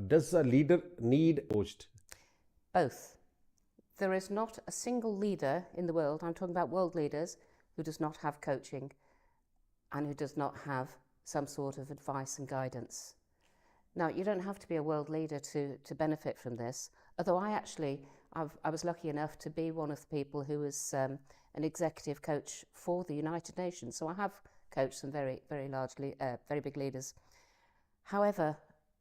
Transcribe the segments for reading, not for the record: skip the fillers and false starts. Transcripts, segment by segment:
does a leader need coached? Both. There is not a single leader in the world, I'm talking about world leaders, who does not have coaching and who does not have some sort of advice and guidance. Now, you don't have to be a world leader to benefit from this, although I was lucky enough to be one of the people who was an executive coach for the United Nations, so I have coached some very big leaders. However,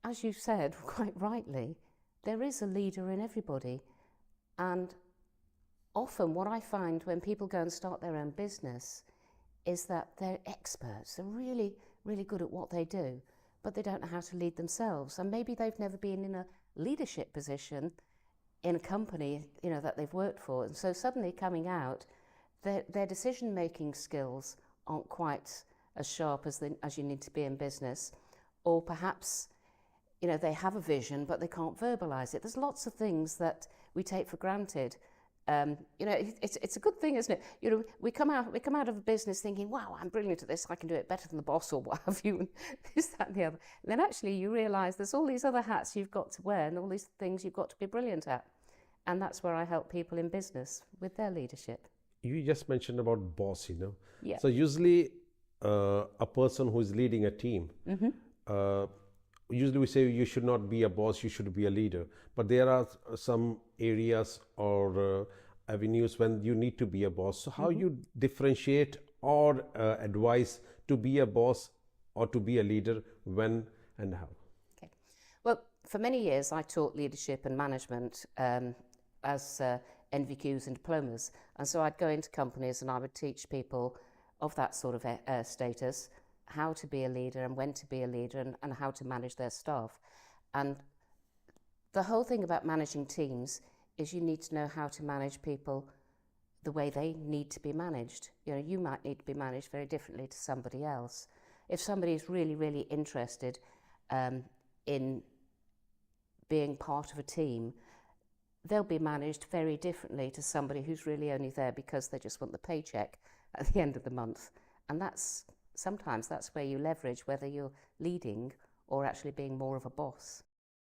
as you said quite rightly, there is a leader in everybody, and often what I find when people go and start their own business is that they're experts, they're really, really good at what they do, but they don't know how to lead themselves. And maybe they've never been in a leadership position in a company, that they've worked for. And so suddenly coming out, their decision-making skills aren't quite as sharp as you need to be in business. Or perhaps, they have a vision, but they can't verbalize it. There's lots of things that we take for granted. It's a good thing, isn't it? We come out of a business thinking, wow, I'm brilliant at this, I can do it better than the boss or what have you, and this, that and the other. And then actually you realise there's all these other hats you've got to wear and all these things you've got to be brilliant at. And that's where I help people in business with their leadership. You just mentioned about boss, Yeah. So usually a person who is leading a team, usually we say you should not be a boss, you should be a leader. But there are some areas or avenues when you need to be a boss. So how you differentiate or advise to be a boss or to be a leader, when and how? Okay. Well, for many years I taught leadership and management as NVQs and diplomas. And so I'd go into companies and I would teach people of that sort of status how to be a leader and when to be a leader and how to manage their staff. And the whole thing about managing teams is you need to know how to manage people the way they need to be managed. You might need to be managed very differently to somebody else. If somebody is really, really interested in being part of a team, they'll be managed very differently to somebody who's really only there because they just want the paycheck at the end of the month. And sometimes that's where you leverage whether you're leading or actually being more of a boss.